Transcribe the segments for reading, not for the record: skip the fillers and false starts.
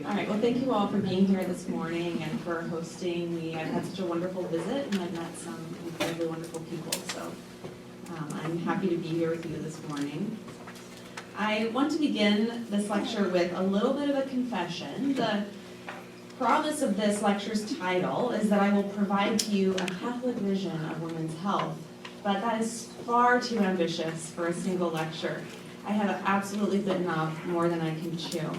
All right, well, thank you all for being here this morning and for hosting me. I've had such a wonderful visit and I've met some incredibly wonderful people, so I'm happy to be here with you this morning. I want to begin this lecture with a little bit of a confession. The promise of this lecture's title is that I will provide to you a Catholic vision of women's health, but that is far too ambitious for a single lecture. I have absolutely bitten off more than I can chew.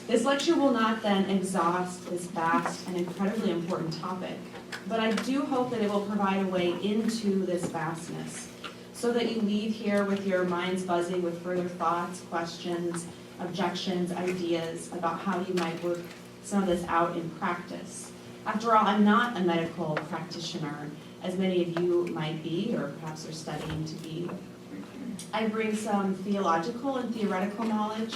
This lecture will not then exhaust this vast and incredibly important topic, but I do hope that it will provide a way into this vastness so that you leave here with your minds buzzing with further thoughts, questions, objections, ideas about how you might work some of this out in practice. After all, I'm not a medical practitioner, as many of you might be, or perhaps are studying to be. I bring some theological and theoretical knowledge,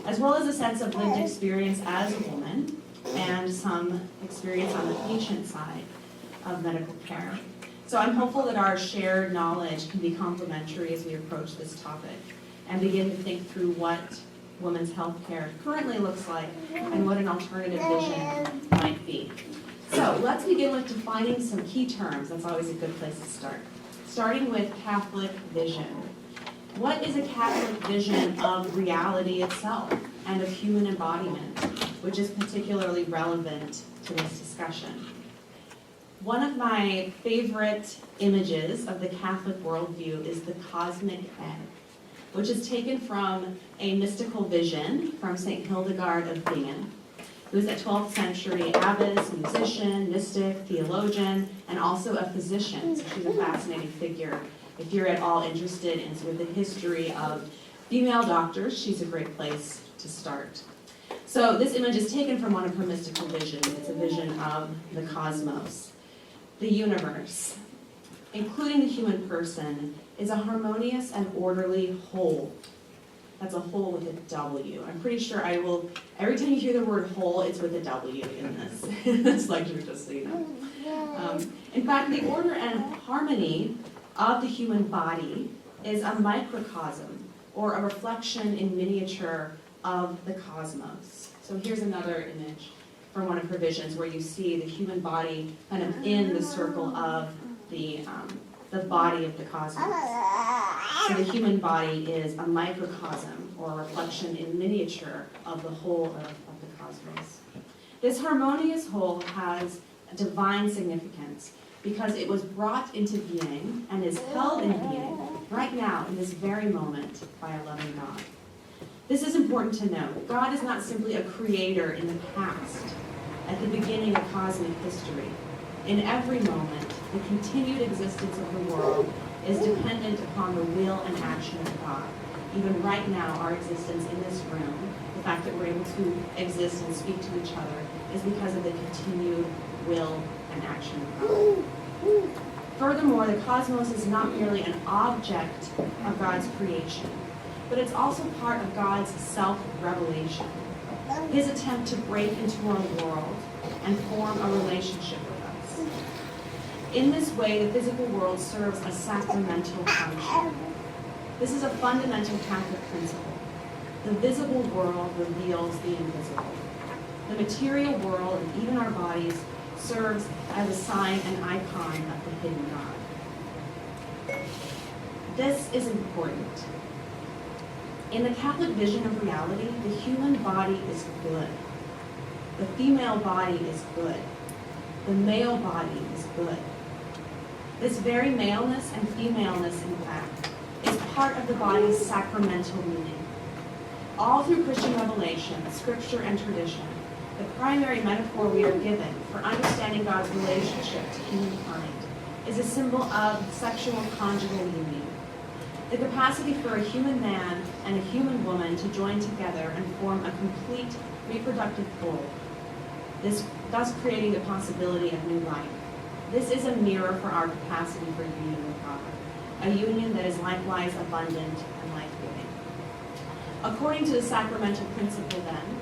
as well as a sense of lived experience as a woman, and some experience on the patient side of medical care. So I'm hopeful that our shared knowledge can be complementary as we approach this topic and begin to think through what women's health care currently looks like and what an alternative vision might be. So let's begin with defining some key terms. That's always a good place to start. Starting with Catholic vision. What is a Catholic vision of reality itself and of human embodiment, which is particularly relevant to this discussion? One of my favorite images of the Catholic worldview is the cosmic egg, which is taken from a mystical vision from St. Hildegard of Bingen, who was a 12th century abbess, musician, mystic, theologian, and also a physician. So she's a fascinating figure. If you're at all interested in sort of the history of female doctors, she's a great place to start. So this image is taken from one of her mystical visions. It's a vision of the cosmos. The universe, including the human person, is a harmonious and orderly whole. That's a whole with a W. I'm pretty sure I will, every time you hear the word whole, it's with a W in this lecture, just so you know. In fact, the order and harmony of the human body is a microcosm, or a reflection in miniature of the cosmos. So here's another image from one of her visions where you see the human body kind of in the circle of the body of the cosmos. So the human body is a microcosm, or a reflection in miniature of the whole of the cosmos. This harmonious whole has divine significance because it was brought into being and is held in being right now in this very moment by a loving God. This is important to note. God is not simply a creator in the past, at the beginning of cosmic history. In every moment, the continued existence of the world is dependent upon the will and action of God. Even right now, our existence in this room, the fact that we're able to exist and speak to each other, is because of the continued will and action of God. Furthermore, the cosmos is not merely an object of God's creation, but it's also part of God's self-revelation, his attempt to break into our world and form a relationship with us. In this way, the physical world serves a sacramental function. This is a fundamental Catholic principle. The visible world reveals the invisible. The material world, and even our bodies, serves as a sign and icon of the hidden God. This is important. In the Catholic vision of reality, the human body is good. The female body is good. The male body is good. This very maleness and femaleness, in fact, is part of the body's sacramental meaning. All through Christian revelation, scripture, and tradition, the primary metaphor we are given for understanding God's relationship to humankind is a symbol of sexual conjugal union. The capacity for a human man and a human woman to join together and form a complete reproductive whole, thus creating the possibility of new life. This is a mirror for our capacity for union with God, a union that is likewise abundant and life-giving. According to the sacramental principle, then,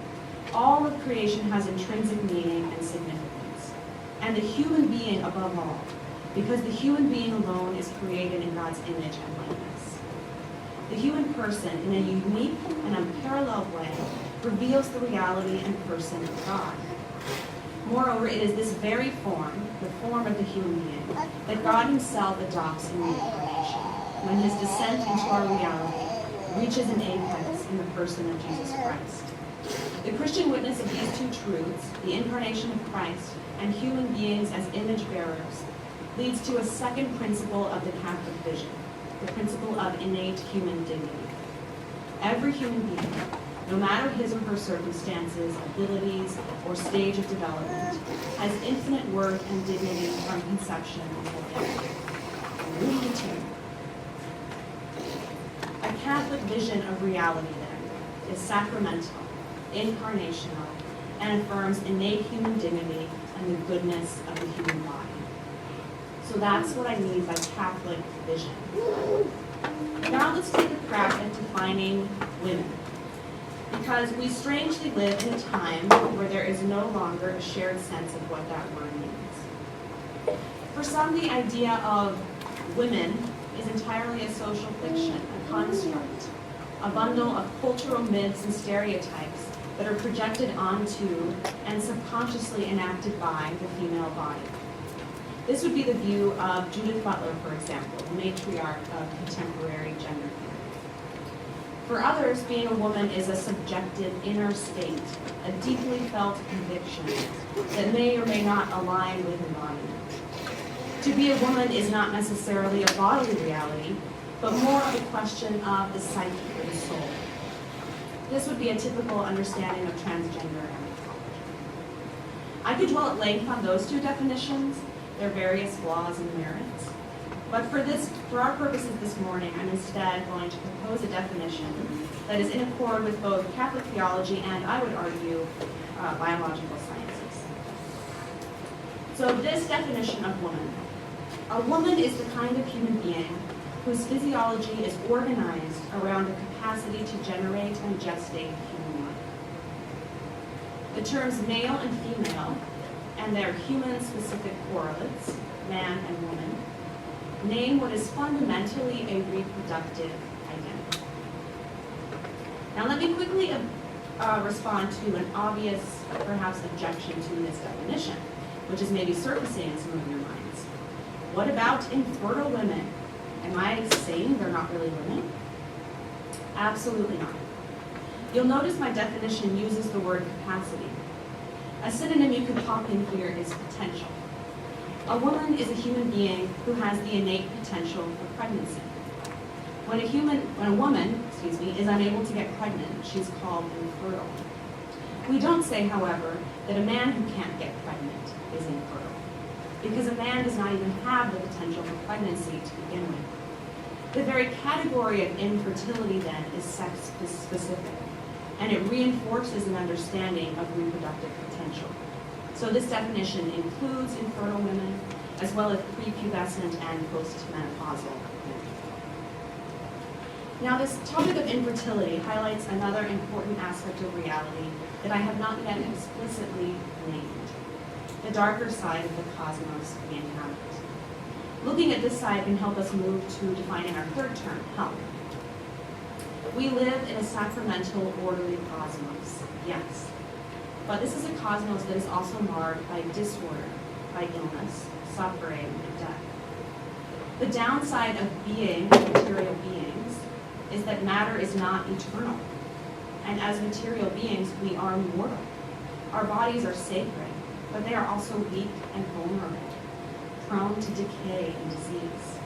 all of creation has intrinsic meaning and significance, and the human being above all, because the human being alone is created in God's image and likeness. The human person, in a unique and unparalleled way, reveals the reality and person of God. Moreover, it is this very form, the form of the human being, that God himself adopts in the incarnation, when his descent into our reality reaches an apex in the person of Jesus Christ. The Christian witness of these two truths, the incarnation of Christ and human beings as image bearers, leads to a second principle of the Catholic vision, the principle of innate human dignity. Every human being, no matter his or her circumstances, abilities, or stage of development, has infinite worth and dignity from conception until death. Read the tune. A Catholic vision of reality, then, is sacramental, incarnational, and affirms innate human dignity and the goodness of the human body. So that's what I mean by Catholic vision. Now let's take a crack at defining women, because we strangely live in a time where there is no longer a shared sense of what that word means. For some, the idea of women is entirely a social fiction, a construct, a bundle of cultural myths and stereotypes that are projected onto and subconsciously enacted by the female body. This would be the view of Judith Butler, for example, the matriarch of contemporary gender theory. For others, being a woman is a subjective inner state, a deeply felt conviction that may or may not align with embodiment. To be a woman is not necessarily a bodily reality, but more of a question of the psyche or the soul. This would be a typical understanding of transgender anthropology. I could dwell at length on those two definitions, their various flaws and merits, but for our purposes this morning, I'm instead going to propose a definition that is in accord with both Catholic theology and, I would argue, biological sciences. So this definition of woman. A woman is the kind of human being whose physiology is organized around the capacity to generate and gestate human life. The terms male and female and their human-specific correlates, man and woman, name what is fundamentally a reproductive identity. Now let me quickly respond to an obvious, perhaps, objection to this definition, which is maybe surfacing in some of your minds. What about infertile women? Am I saying they're not really women? Absolutely not. You'll notice my definition uses the word capacity. A synonym you could pop in here is potential. A woman is a human being who has the innate potential for pregnancy. When a woman is unable to get pregnant, she's called infertile. We don't say, however, that a man who can't get pregnant is infertile, because a man does not even have the potential for pregnancy to begin with. The very category of infertility, then, is sex-specific, and it reinforces an understanding of reproductive potential. So this definition includes infertile women, as well as prepubescent and postmenopausal women. Now, this topic of infertility highlights another important aspect of reality that I have not yet explicitly named: the darker side of the cosmos we inhabit. Looking at this side can help us move to defining our third term, health. We live in a sacramental, orderly cosmos, yes. But this is a cosmos that is also marred by disorder, by illness, suffering, and death. The downside of being material beings is that matter is not eternal. And as material beings, we are mortal. Our bodies are sacred, but they are also weak and vulnerable, prone to decay and disease.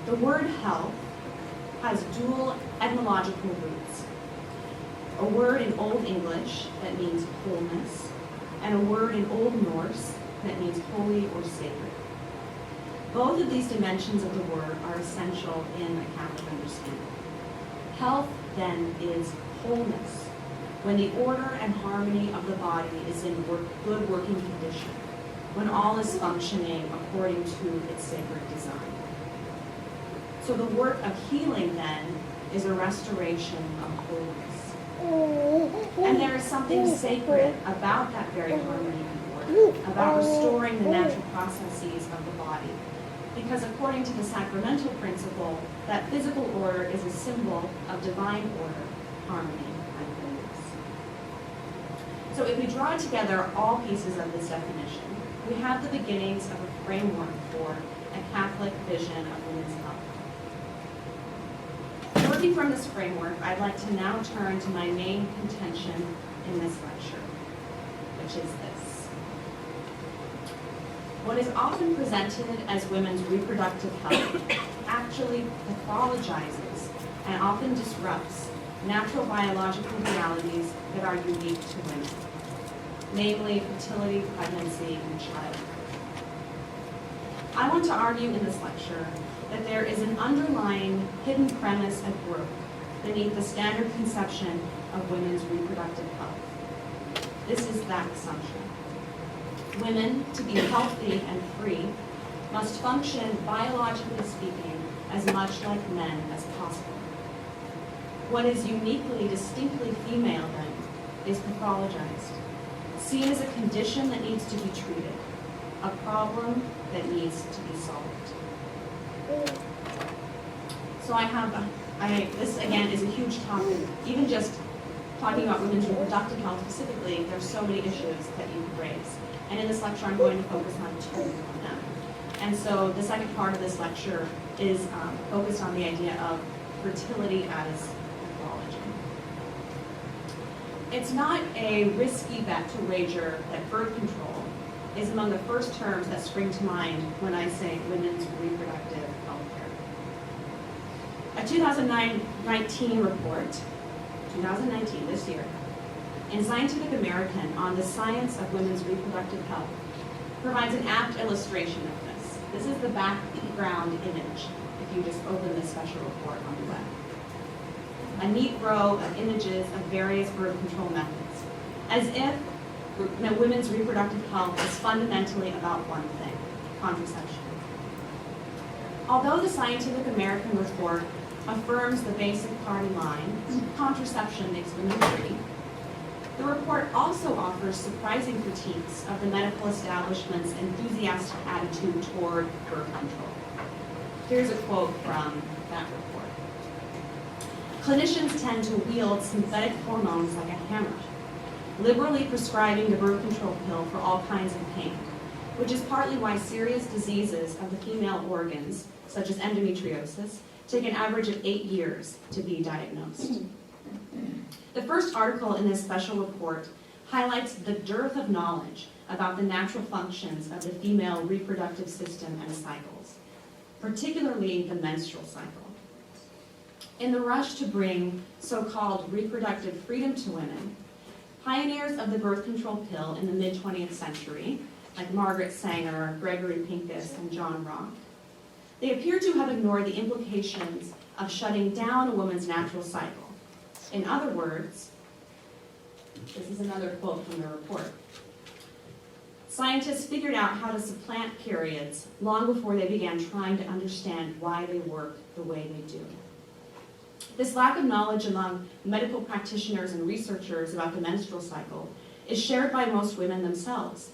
The word health has dual etymological roots. A word in Old English that means wholeness, and a word in Old Norse that means holy or sacred. Both of these dimensions of the word are essential in a Catholic understanding. Health, then, is wholeness, when the order and harmony of the body is in good working condition, when all is functioning according to its sacred design. So the work of healing, then, is a restoration of wholeness. And there is something sacred about that very harmony and order, about restoring the natural processes of the body. Because according to the sacramental principle, that physical order is a symbol of divine order, harmony, and So if we draw together all pieces of this definition, we have the beginnings of a framework for a Catholic vision of women's health. Working from this framework, I'd like to now turn to my main contention in this lecture, which is this. What is often presented as women's reproductive health actually pathologizes and often disrupts natural biological realities that are unique to women, namely fertility, pregnancy, and childbirth. I want to argue in this lecture that there is an underlying hidden premise at work beneath the standard conception of women's reproductive health. This is that assumption. Women, to be healthy and free, must function, biologically speaking, as much like men as possible. What is uniquely, distinctly female, then, is pathologized, seen as a condition that needs to be treated, a problem that needs to be solved. So this again is a huge topic. Even just talking about women's reproductive health specifically, there's so many issues that you could raise. And in this lecture, I'm going to focus on two of them. And so the second part of this lecture is focused on the idea of fertility as pathology. It's not a risky bet to wager that birth control is among the first terms that spring to mind when I say women's reproductive health care. A 2019 report, 2019, this year, in Scientific American on the science of women's reproductive health provides an apt illustration of this. This is the background image if you just open this special report on the web. A neat row of images of various birth control methods, as if women's reproductive health is fundamentally about one thing, contraception. Although the Scientific American report affirms the basic party line, contraception makes women free, the report also offers surprising critiques of the medical establishment's enthusiastic attitude toward birth control. Here's a quote from that report. Clinicians tend to wield synthetic hormones like a hammer, liberally prescribing the birth control pill for all kinds of pain, which is partly why serious diseases of the female organs, such as endometriosis, take an average of 8 years to be diagnosed. The first article in this special report highlights the dearth of knowledge about the natural functions of the female reproductive system and cycles, particularly the menstrual cycle. In the rush to bring so-called reproductive freedom to women, pioneers of the birth control pill in the mid-20th century, like Margaret Sanger, Gregory Pincus, and John Rock, they appear to have ignored the implications of shutting down a woman's natural cycle. In other words, this is another quote from the report, scientists figured out how to supplant periods long before they began trying to understand why they work the way they do. This lack of knowledge among medical practitioners and researchers about the menstrual cycle is shared by most women themselves,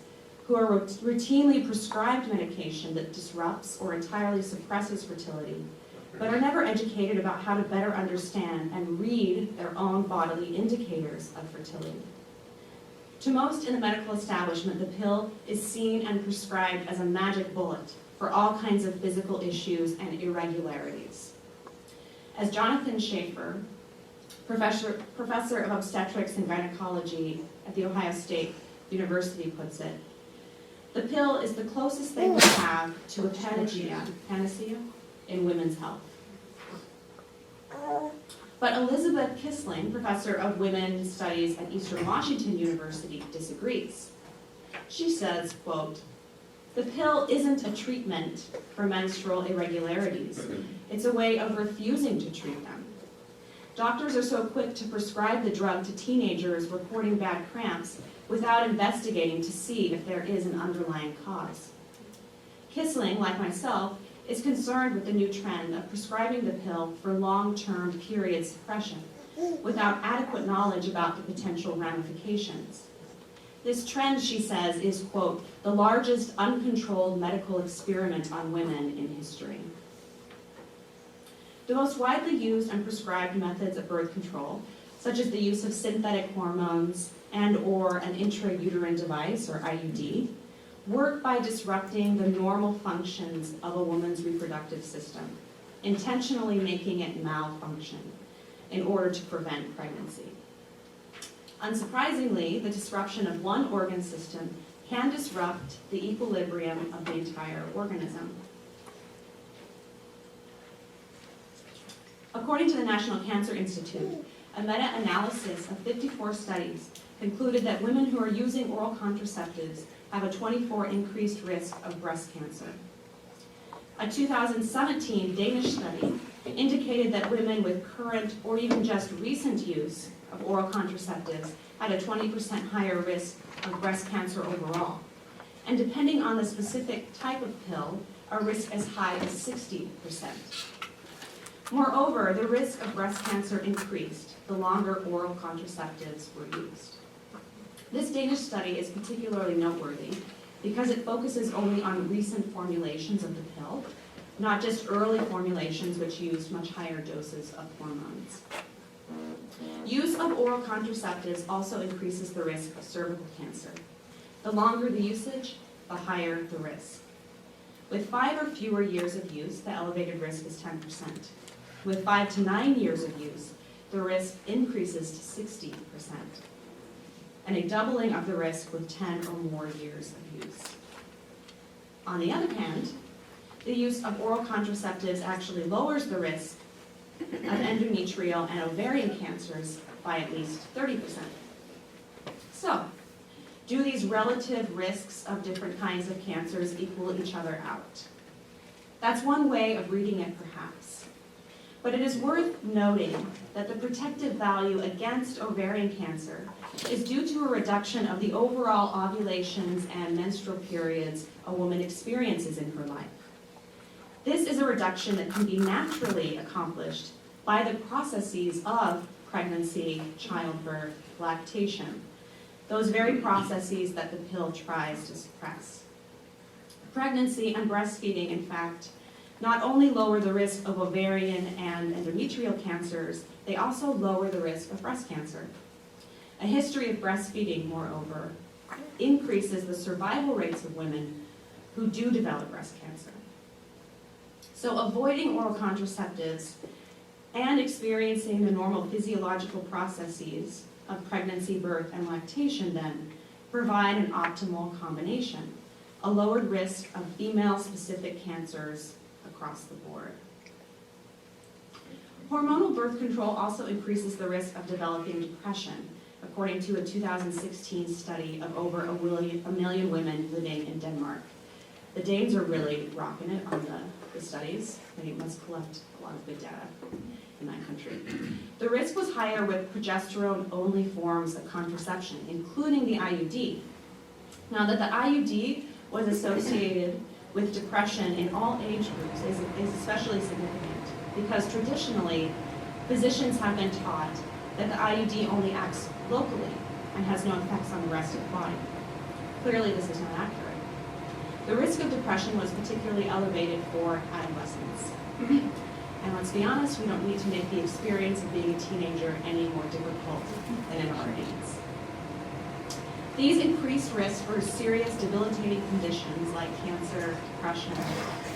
who are routinely prescribed medication that disrupts or entirely suppresses fertility, but are never educated about how to better understand and read their own bodily indicators of fertility. To most in the medical establishment, the pill is seen and prescribed as a magic bullet for all kinds of physical issues and irregularities. As Jonathan Schaefer, professor of obstetrics and gynecology at The Ohio State University, puts it, the pill is the closest thing we have to a panacea in women's health. But Elizabeth Kissling, professor of women's studies at Eastern Washington University, disagrees. She says, quote, "The pill isn't a treatment for menstrual irregularities. It's a way of refusing to treat them. Doctors are so quick to prescribe the drug to teenagers reporting bad cramps without investigating to see if there is an underlying cause." Kissling, like myself, is concerned with the new trend of prescribing the pill for long-term period suppression without adequate knowledge about the potential ramifications. This trend, she says, is, quote, "the largest uncontrolled medical experiment on women in history." The most widely used and prescribed methods of birth control such as the use of synthetic hormones and/or an intrauterine device, or IUD, work by disrupting the normal functions of a woman's reproductive system, intentionally making it malfunction in order to prevent pregnancy. Unsurprisingly, the disruption of one organ system can disrupt the equilibrium of the entire organism. According to the National Cancer Institute, a meta-analysis of 54 studies concluded that women who are using oral contraceptives have a 24% increased risk of breast cancer. A 2017 Danish study indicated that women with current or even just recent use of oral contraceptives had a 20% higher risk of breast cancer overall, and depending on the specific type of pill, a risk as high as 60%. Moreover, the risk of breast cancer increased the longer oral contraceptives were used. This Danish study is particularly noteworthy because it focuses only on recent formulations of the pill, not just early formulations which used much higher doses of hormones. Use of oral contraceptives also increases the risk of cervical cancer. The longer the usage, the higher the risk. With 5 or fewer years of use, the elevated risk is 10%. With 5 to 9 years of use, the risk increases to 60%, and a doubling of the risk with 10 or more years of use. On the other hand, the use of oral contraceptives actually lowers the risk of endometrial and ovarian cancers by at least 30%. So, do these relative risks of different kinds of cancers equal each other out? That's one way of reading it, perhaps. But it is worth noting that the protective value against ovarian cancer is due to a reduction of the overall ovulations and menstrual periods a woman experiences in her life. This is a reduction that can be naturally accomplished by the processes of pregnancy, childbirth, lactation, those very processes that the pill tries to suppress. Pregnancy and breastfeeding, in fact, not only lower the risk of ovarian and endometrial cancers, they also lower the risk of breast cancer. A history of breastfeeding, moreover, increases the survival rates of women who do develop breast cancer. So avoiding oral contraceptives and experiencing the normal physiological processes of pregnancy, birth, and lactation then provide an optimal combination, a lowered risk of female-specific cancers across the board. Hormonal birth control also increases the risk of developing depression, according to a 2016 study of over a million women living in Denmark. The Danes are really rocking it on the studies. They must collect a lot of good data in that country. The risk was higher with progesterone-only forms of contraception, including the IUD. Now, that the IUD was associated with depression in all age groups is especially significant because traditionally, physicians have been taught that the IUD only acts locally and has no effects on the rest of the body. Clearly, this is not accurate. The risk of depression was particularly elevated for adolescents. And let's be honest, we don't need to make the experience of being a teenager any more difficult than it already is. These increased risks for serious debilitating conditions like cancer, depression,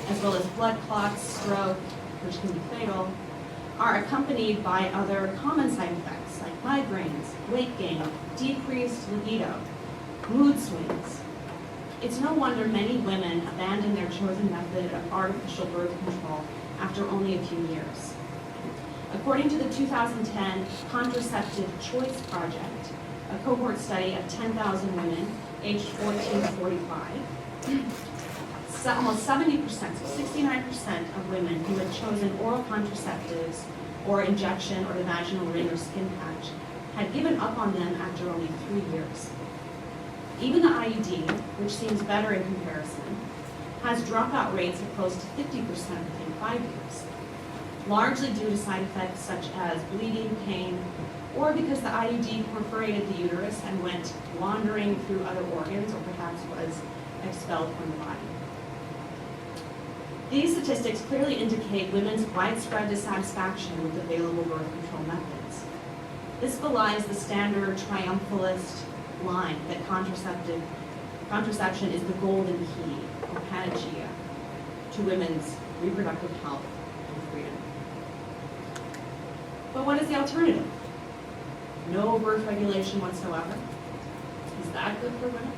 as well as blood clots, stroke, which can be fatal, are accompanied by other common side effects like migraines, weight gain, decreased libido, mood swings. It's no wonder many women abandon their chosen method of artificial birth control after only a few years. According to the 2010 Contraceptive Choice Project, a cohort study of 10,000 women aged 14 to 45, almost 70%, so 69% of women who had chosen oral contraceptives or injection or the vaginal ring or skin patch had given up on them after only 3 years. Even the IUD, which seems better in comparison, has dropout rates of close to 50% within 5 years, largely due to side effects such as bleeding, pain, or because the IUD perforated the uterus and went wandering through other organs or perhaps was expelled from the body. These statistics clearly indicate women's widespread dissatisfaction with available birth control methods. This belies the standard triumphalist line that contraception is the golden key or panacea to women's reproductive health and freedom. But what is the alternative? No birth regulation whatsoever? Is that good for women?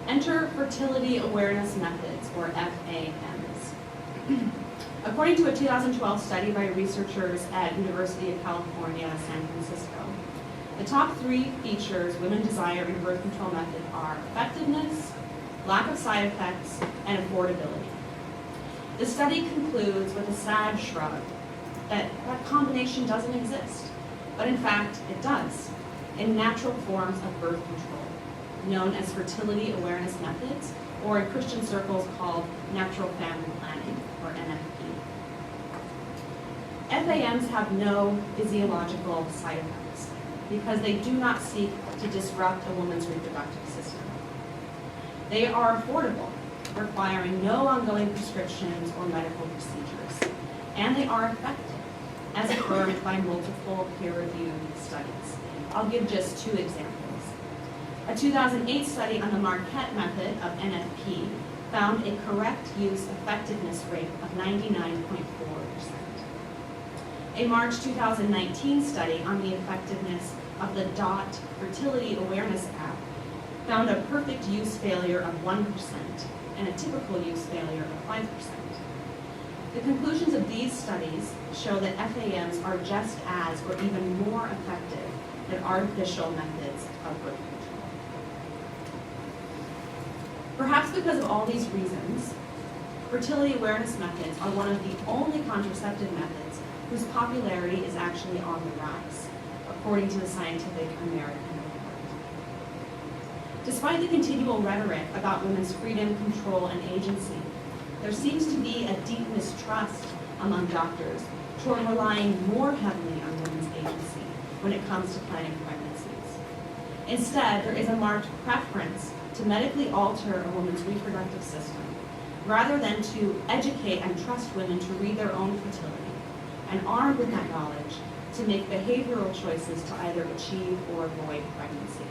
Enter fertility awareness methods, or FAMs. According to a 2012 study by researchers at University of California, San Francisco, the top 3 features women desire in a birth control method are effectiveness, lack of side effects, and affordability. The study concludes with a sad shrug that combination doesn't exist, but in fact it does, in natural forms of birth control, known as fertility awareness methods, or in Christian circles called natural family planning, or NFP. FAMs have no physiological side effects because they do not seek to disrupt a woman's reproductive system. They are affordable, requiring no ongoing prescriptions or medical procedures, and they are effective, as affirmed by multiple peer-reviewed studies. I'll give just 2 examples. A 2008 study on the Marquette method of NFP found a correct use effectiveness rate of 99.4%. A March 2019 study on the effectiveness of the DOT Fertility Awareness app found a perfect use failure of 1% and a typical use failure of 5%. The conclusions of these studies show that FAMs are just as or even more effective than artificial methods of birth control. Perhaps because of all these reasons, fertility awareness methods are one of the only contraceptive methods whose popularity is actually on the rise, according to the Scientific American Report. Despite the continual rhetoric about women's freedom, control, and agency, there seems to be a deep mistrust among doctors toward relying more heavily on women's agency when it comes to planning pregnancies. Instead, there is a marked preference to medically alter a woman's reproductive system, rather than to educate and trust women to read their own fertility, and armed with that knowledge, to make behavioral choices to either achieve or avoid pregnancy.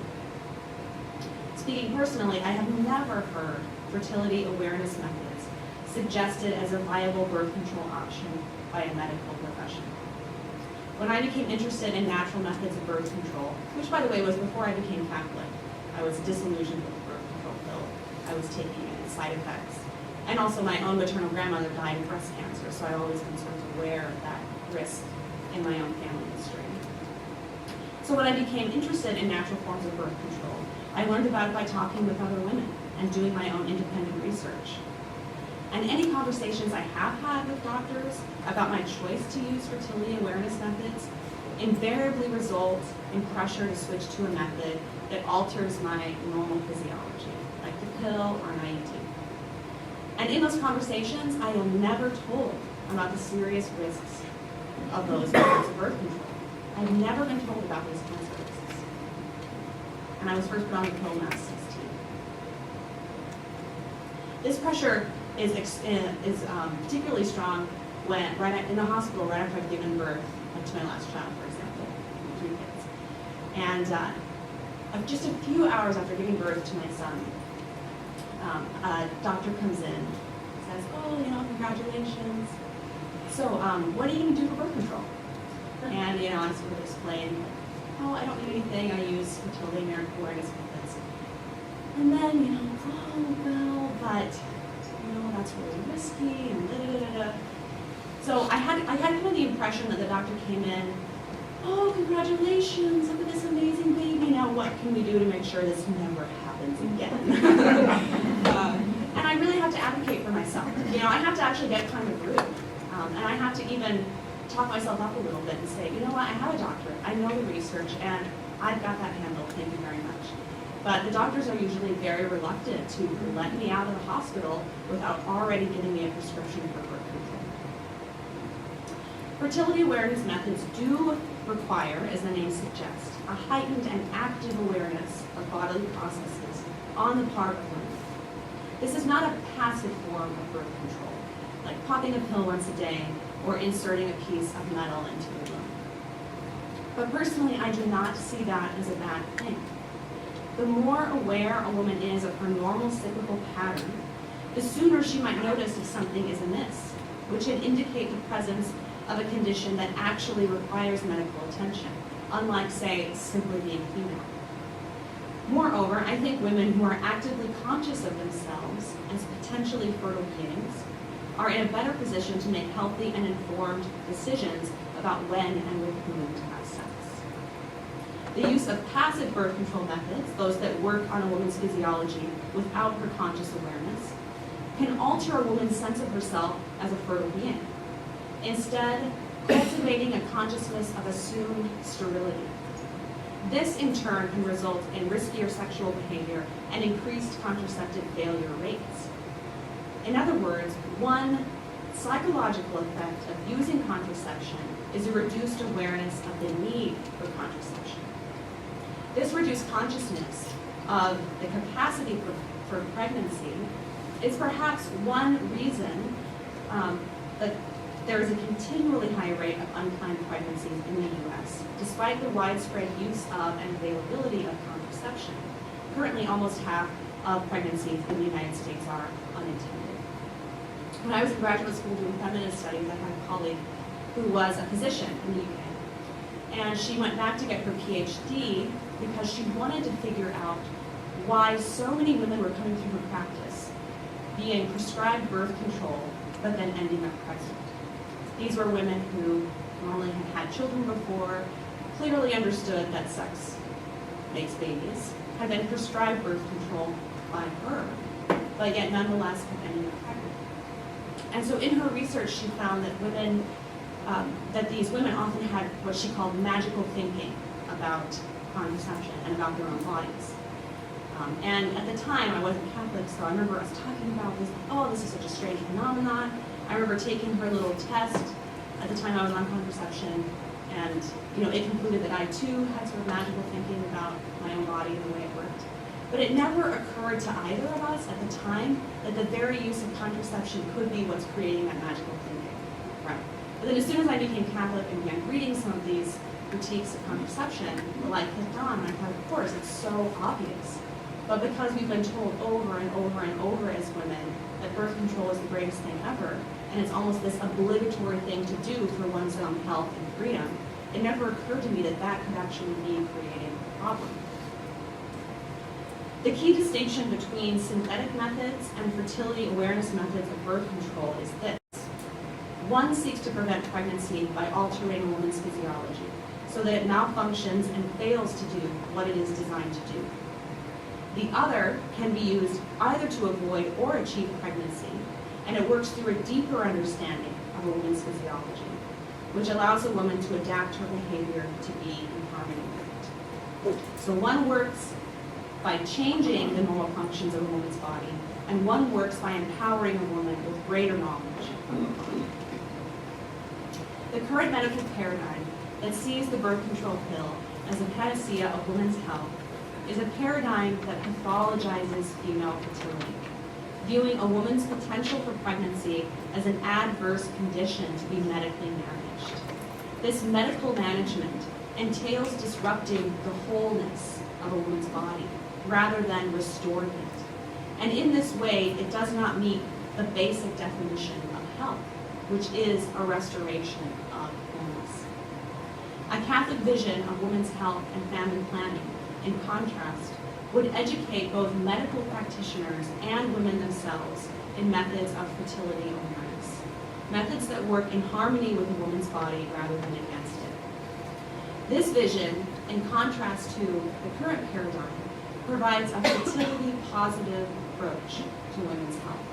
Speaking personally, I have never heard fertility awareness methods suggested as a viable birth control option by a medical professional. When I became interested in natural methods of birth control, which by the way was before I became Catholic, I was disillusioned with the birth control pill I was taking and its side effects. And also my own maternal grandmother died of breast cancer, so I've always been sort of aware of that risk in my own family history. So when I became interested in natural forms of birth control, I learned about it by talking with other women and doing my own independent research. And any conversations I have had with doctors about my choice to use fertility awareness methods invariably result in pressure to switch to a method that alters my normal physiology, like the pill or an IUD. And in those conversations, I am never told about the serious risks of those methods of birth control. I've never been told about these kinds of risks. And I was first put on the pill when I was 16. This pressure is particularly strong when in the hospital right after I've given birth to my last child, for example, 3 kids. And just a few hours after giving birth to my son, a doctor comes in, says, "Oh, congratulations. So, what are you going to do for birth control?" And I sort of explain, "Oh, I don't do anything. I use fertility awareness methods." And then, "Oh, well, but that's really risky," and da-da-da-da-da. So I had kind of the impression that the doctor came in, "Oh, congratulations, look at this amazing baby. Now what can we do to make sure this never happens again?" And I really have to advocate for myself. I have to actually get kind of rude. And I have to even talk myself up a little bit and say, "You know what, I have a doctorate. I know the research, and I've got that handled. Thank you very much." But the doctors are usually very reluctant to let me out of the hospital without already giving me a prescription for birth control. Fertility awareness methods do require, as the name suggests, a heightened and active awareness of bodily processes on the part of women. This is not a passive form of birth control, like popping a pill once a day or inserting a piece of metal into the womb. But personally, I do not see that as a bad thing. The more aware a woman is of her normal cyclical pattern, the sooner she might notice if something is amiss, which would indicate the presence of a condition that actually requires medical attention, unlike, say, simply being female. Moreover, I think women who are actively conscious of themselves as potentially fertile beings are in a better position to make healthy and informed decisions about when and with whom to have sex. The use of passive birth control methods, those that work on a woman's physiology without her conscious awareness, can alter a woman's sense of herself as a fertile being, instead cultivating a consciousness of assumed sterility. This, in turn, can result in riskier sexual behavior and increased contraceptive failure rates. In other words, one psychological effect of using contraception is a reduced awareness of the need for contraception. This reduced consciousness of the capacity for pregnancy is perhaps one reason that there is a continually high rate of unplanned pregnancies in the U.S., despite the widespread use of and availability of contraception. Currently, almost half of pregnancies in the United States are unintended. When I was in graduate school doing feminist studies, I had a colleague who was a physician in the UK. And she went back to get her PhD because she wanted to figure out why so many women were coming through her practice being prescribed birth control, but then ending up pregnant. These were women who normally had had children before, clearly understood that sex makes babies, had been prescribed birth control by her, but yet nonetheless had ended up pregnant. And so in her research, she found that that these women often had what she called magical thinking about contraception and about their own bodies. And at the time, I wasn't Catholic, so I remember us talking about this, oh, this is such a strange phenomenon. I remember taking her little test at the time I was on contraception, and it concluded that I too had sort of magical thinking about my own body and the way it worked. But it never occurred to either of us at the time that the very use of contraception could be what's creating that magical thinking. Right. But then as soon as I became Catholic and began reading some of these critiques of contraception, the light clicked on, and I thought, of course, it's so obvious. But because we've been told over and over and over as women that birth control is the greatest thing ever, and it's almost this obligatory thing to do for one's own health and freedom, it never occurred to me that that could actually be creating a problem. The key distinction between synthetic methods and fertility awareness methods of birth control is this. One seeks to prevent pregnancy by altering a woman's physiology so that it malfunctions and fails to do what it is designed to do. The other can be used either to avoid or achieve pregnancy, and it works through a deeper understanding of a woman's physiology, which allows a woman to adapt her behavior to be in harmony with it. So one works by changing the normal functions of a woman's body, and one works by empowering a woman with greater knowledge of her body. The current medical paradigm that sees the birth control pill as a panacea of women's health is a paradigm that pathologizes female fertility, viewing a woman's potential for pregnancy as an adverse condition to be medically managed. This medical management entails disrupting the wholeness of a woman's body rather than restoring it. And in this way, it does not meet the basic definition of health, which is a restoration of wholeness. A Catholic vision of women's health and family planning, in contrast, would educate both medical practitioners and women themselves in methods of fertility awareness, methods that work in harmony with a woman's body rather than against it. This vision, in contrast to the current paradigm, provides a fertility-positive approach to women's health,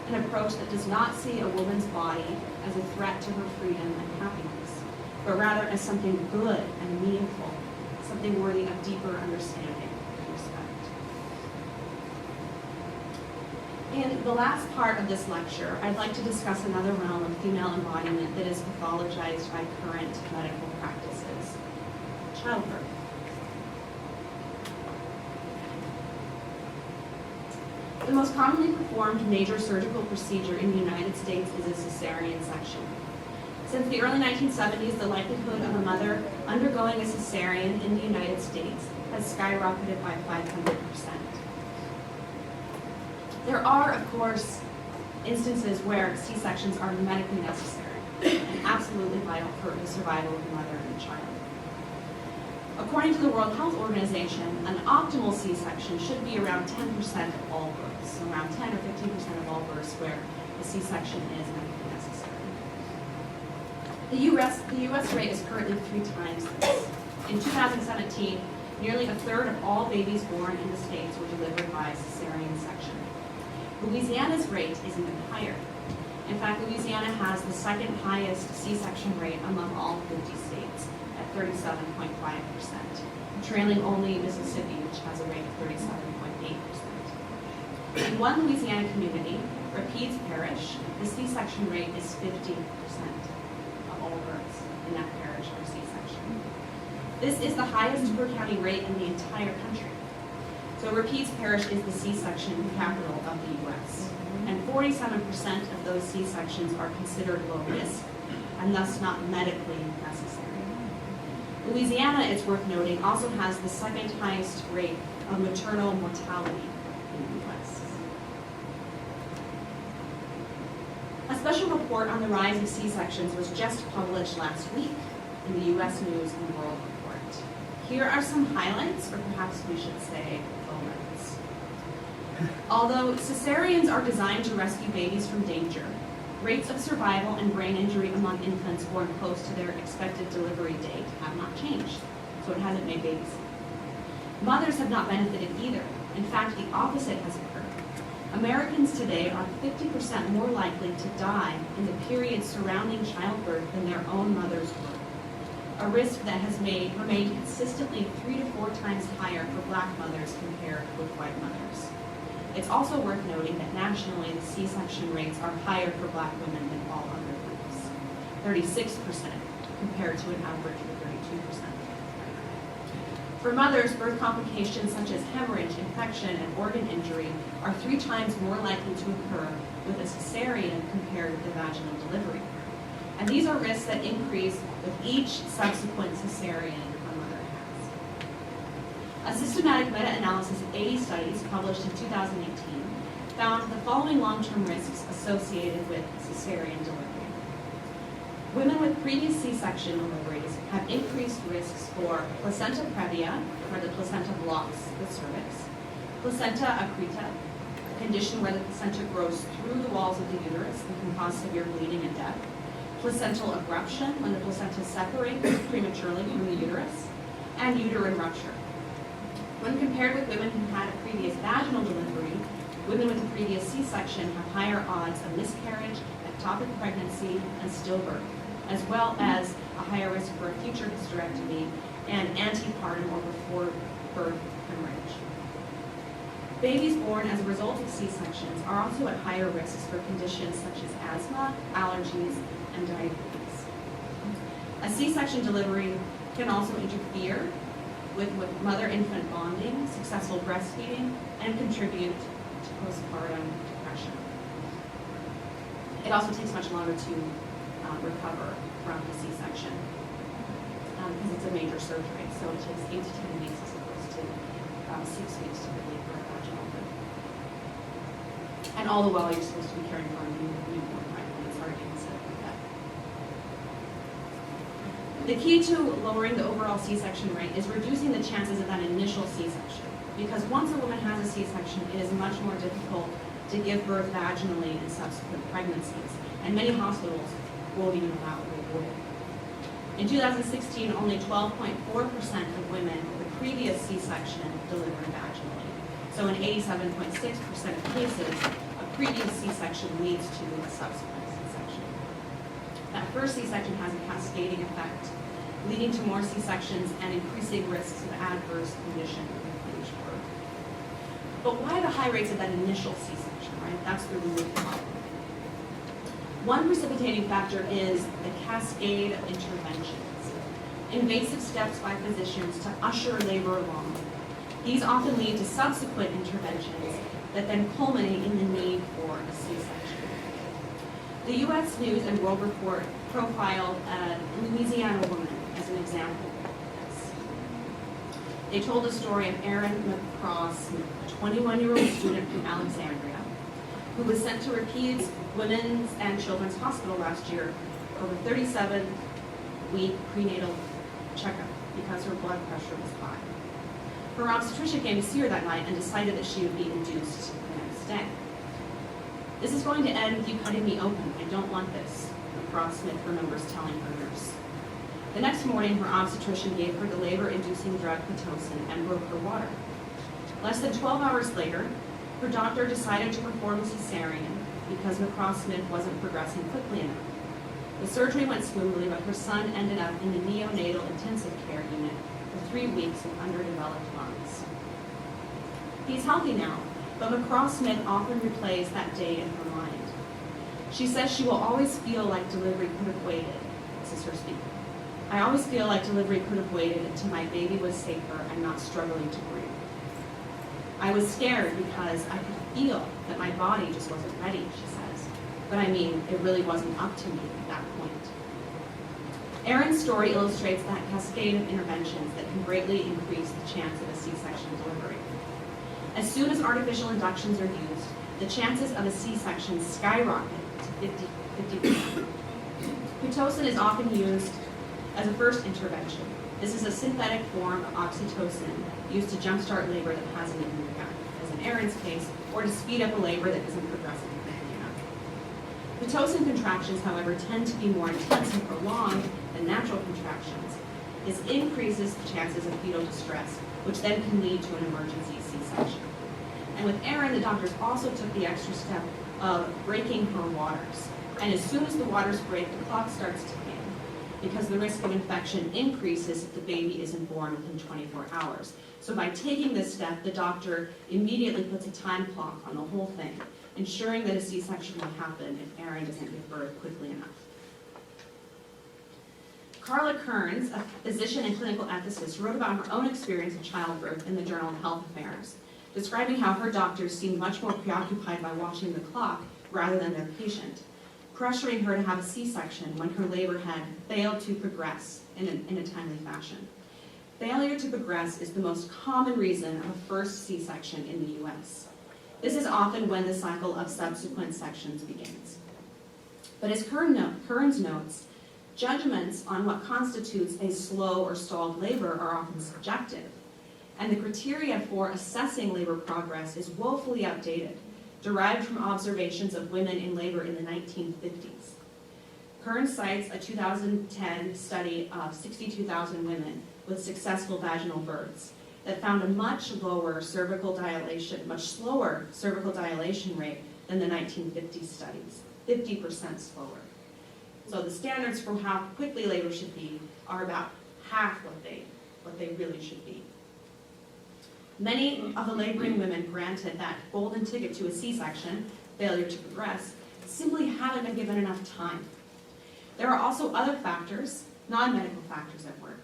an approach that does not see a woman's body as a threat to her freedom and happiness, but rather as something good and meaningful, something worthy of deeper understanding and respect. In the last part of this lecture, I'd like to discuss another realm of female embodiment that is pathologized by current medical practices: childbirth. The most commonly performed major surgical procedure in the United States is a cesarean section. Since the early 1970s, the likelihood of a mother undergoing a cesarean in the United States has skyrocketed by 500%. There are, of course, instances where C-sections are medically necessary and absolutely vital for the survival of the mother and the child. According to the World Health Organization, an optimal C-section should be around 10% of all births, so around 10 or 15% of all births where a C-section is medically necessary. The U.S. rate is currently 3 times this. In 2017, nearly a third of all babies born in the States were delivered by cesarean section. Louisiana's rate is even higher. In fact, Louisiana has the second highest C-section rate among all 50 states at 37.5%, trailing only Mississippi, which has a rate of 37.8%. In one Louisiana community, Rapides Parish, the C-section rate is 50% of all births in that parish are C-section. This is the highest per county rate in the entire country. So Rapides Parish is the C-section capital of the U.S. And 47% of those C-sections are considered low risk and thus not medically necessary. Louisiana, it's worth noting, also has the second highest rate of maternal mortality in the U.S. A special report on the rise of C-sections was just published last week in the U.S. News and World Report. Here are some highlights, or perhaps we should say lowlights. Although cesareans are designed to rescue babies from danger, rates of survival and brain injury among infants born close to their expected delivery date have not changed, so it hasn't made babies. Mothers have not benefited either. In fact, the opposite has occurred. Americans today are 50% more likely to die in the period surrounding childbirth than their own mothers were, a risk that has remained consistently 3 to 4 times higher for Black mothers compared with white mothers. It's also worth noting that nationally, the C-section rates are higher for Black women than all other groups, 36% compared to an average of 32%. For mothers, birth complications such as hemorrhage, infection, and organ injury are 3 times more likely to occur with a cesarean compared with the vaginal delivery. And these are risks that increase with each subsequent cesarean a mother has. A systematic meta-analysis of 80 studies published in 2018 found the following long-term risks associated with cesarean delivery. Women with previous C-section deliveries have increased risks for placenta previa, where the placenta blocks the cervix, placenta accreta, a condition where the placenta grows through the walls of the uterus and can cause severe bleeding and death, placental abruption, when the placenta separates prematurely from the uterus, and uterine rupture. When compared with women who had a previous vaginal delivery, women with a previous C-section have higher odds of miscarriage, ectopic pregnancy, and stillbirth, as well as a higher risk for a future hysterectomy and antepartum or before birth hemorrhage. Babies born as a result of C-sections are also at higher risks for conditions such as asthma, allergies, and diabetes. A C-section delivery can also interfere with mother-infant bonding, successful breastfeeding, and contribute to postpartum depression. It also takes much longer to recover from the C-section because it's a major surgery, so it takes 8 to 10 weeks as opposed to 6 weeks typically for a vaginal birth. And all the while you're supposed to be caring for a newborn, right, when it's already considered like that. The key to lowering the overall C-section rate is reducing the chances of that initial C-section, because once a woman has a C-section, it is much more difficult to give birth vaginally in subsequent pregnancies, and many hospitals won't even allow it reported. In 2016, only 12.4% of women with a previous C-section delivered vaginally. So in 87.6% of cases, a previous C-section leads to a subsequent C-section. That first C-section has a cascading effect, leading to more C-sections and increasing risks of adverse condition with each birth. But why the high rates of that initial C-section, right? That's the root problem. One precipitating factor is the cascade of interventions, invasive steps by physicians to usher labor along. These often lead to subsequent interventions that then culminate in the need for a C-section. The U.S. News and World Report profiled a Louisiana woman as an example of this. They told the story of Erin McCross, a 21-year-old student from Alexandria, who was sent to Rapides Women's and Children's Hospital last year for a 37-week prenatal checkup because her blood pressure was high. Her obstetrician came to see her that night and decided that she would be induced the next day. "This is going to end with you cutting me open. I don't want this," McCross-Smith remembers telling her nurse. The next morning, her obstetrician gave her the labor-inducing drug Pitocin and broke her water. Less than 12 hours later, her doctor decided to perform a cesarean because McCross-Smith wasn't progressing quickly enough. The surgery went smoothly, but her son ended up in the neonatal intensive care unit for 3 weeks with underdeveloped lungs. He's healthy now, but McCross-Smith often replays that day in her mind. She says she will always feel like delivery could have waited. This is her speaking. "I always feel like delivery could have waited until my baby was safer and not struggling to breathe. I was scared because I could feel that my body just wasn't ready," she says. "But I mean, it really wasn't up to me at that point." Erin's story illustrates that cascade of interventions that can greatly increase the chance of a C-section delivery. As soon as artificial inductions are used, the chances of a C-section skyrocket to 50%. Pitocin is often used as a first intervention. This is a synthetic form of oxytocin used to jumpstart labor that hasn't even begun, as in Erin's case, or to speed up a labor that isn't progressing quickly enough. Pitocin contractions, however, tend to be more intense and prolonged than natural contractions. This increases the chances of fetal distress, which then can lead to an emergency C-section. And with Erin, the doctors also took the extra step of breaking her waters. And as soon as the waters break, the clock starts ticking, because the risk of infection increases if the baby isn't born within 24 hours. So by taking this step, the doctor immediately puts a time clock on the whole thing, ensuring that a C-section will happen if Erin doesn't give birth quickly enough. Carla Kearns, a physician and clinical ethicist, wrote about her own experience of childbirth in the Journal of Health Affairs, describing how her doctors seemed much more preoccupied by watching the clock rather than their patient, pressuring her to have a C-section when her labor had failed to progress in a timely fashion. Failure to progress is the most common reason of a first C-section in the U.S. This is often when the cycle of subsequent sections begins. But as Kearns notes, judgments on what constitutes a slow or stalled labor are often subjective, and the criteria for assessing labor progress is woefully outdated, derived from observations of women in labor in the 1950s. Kearns cites a 2010 study of 62,000 women with successful vaginal births that found a much slower cervical dilation rate than the 1950s studies, 50% slower. So the standards for how quickly labor should be are about half what they really should be. Many of the laboring women granted that golden ticket to a C-section, failure to progress, simply haven't been given enough time. There are also other factors, non-medical factors at work,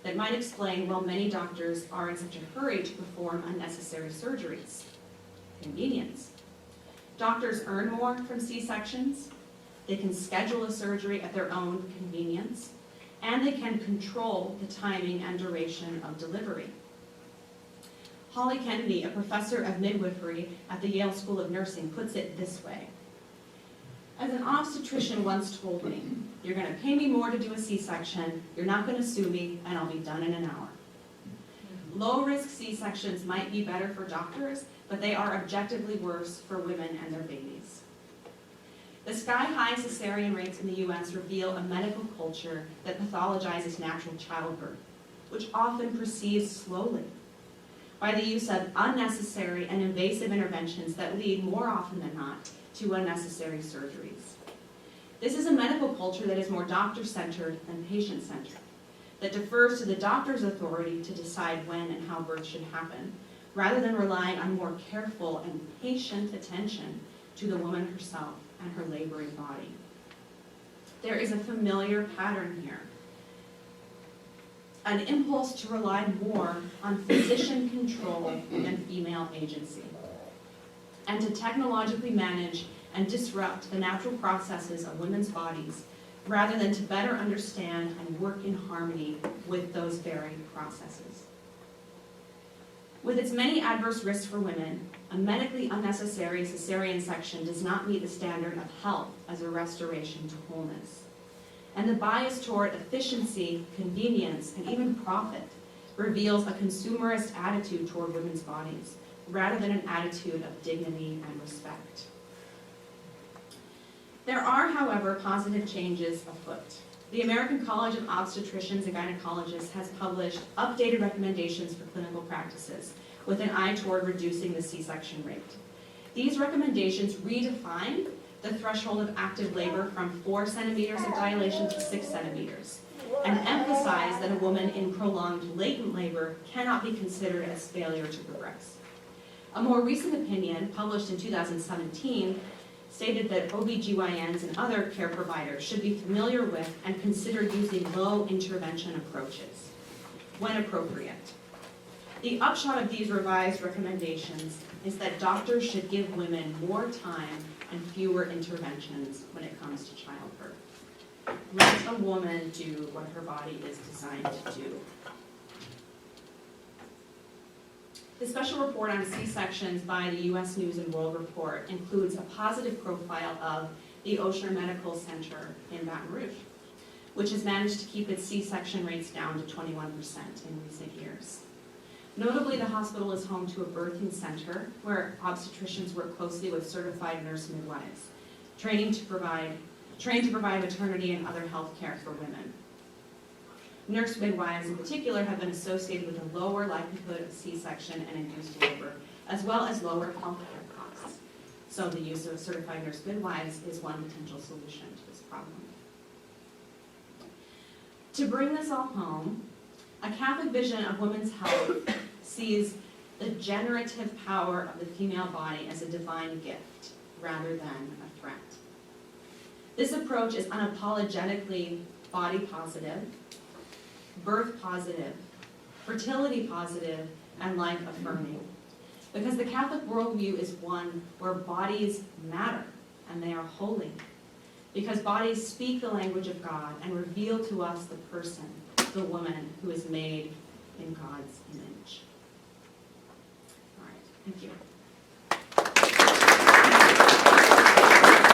that might explain why many doctors are in such a hurry to perform unnecessary surgeries. Convenience. Doctors earn more from C-sections, they can schedule a surgery at their own convenience, and they can control the timing and duration of delivery. Holly Kennedy, a professor of midwifery at the Yale School of Nursing, puts it this way. As an obstetrician once told me, "You're going to pay me more to do a C-section, you're not going to sue me, and I'll be done in an hour." Low-risk C-sections might be better for doctors, but they are objectively worse for women and their babies. The sky-high cesarean rates in the U.S. reveal a medical culture that pathologizes natural childbirth, which often proceeds slowly, by the use of unnecessary and invasive interventions that lead more often than not to unnecessary surgeries. This is a medical culture that is more doctor-centered than patient-centered, that defers to the doctor's authority to decide when and how birth should happen, rather than relying on more careful and patient attention to the woman herself and her laboring body. There is a familiar pattern here. An impulse to rely more on physician control than female agency, and to technologically manage and disrupt the natural processes of women's bodies, rather than to better understand and work in harmony with those very processes. With its many adverse risks for women, a medically unnecessary cesarean section does not meet the standard of health as a restoration to wholeness. And the bias toward efficiency, convenience, and even profit reveals a consumerist attitude toward women's bodies, rather than an attitude of dignity and respect. There are, however, positive changes afoot. The American College of Obstetricians and Gynecologists has published updated recommendations for clinical practices with an eye toward reducing the C-section rate. These recommendations redefine the threshold of active labor from 4 centimeters of dilation to 6 centimeters, and emphasize that a woman in prolonged latent labor cannot be considered as failure to progress. A more recent opinion, published in 2017, stated that OBGYNs and other care providers should be familiar with and consider using low intervention approaches when appropriate. The upshot of these revised recommendations is that doctors should give women more time and fewer interventions when it comes to childbirth. Let a woman do what her body is designed to do. The special report on C-sections by the U.S. News and World Report includes a positive profile of the Oshner Medical Center in Baton Rouge, which has managed to keep its C-section rates down to 21% in recent years. Notably, the hospital is home to a birthing center where obstetricians work closely with certified nurse midwives, trained to provide maternity and other health care for women. Nurse midwives in particular have been associated with a lower likelihood of C-section and induced labor, as well as lower health care costs. So the use of certified nurse midwives is one potential solution to this problem. To bring this all home, a Catholic vision of women's health sees the generative power of the female body as a divine gift rather than a threat. This approach is unapologetically body positive, birth positive, fertility positive, and life affirming. Because the Catholic worldview is one where bodies matter and they are holy. Because bodies speak the language of God and reveal to us the person, the woman who is made in God's image. All right, thank you.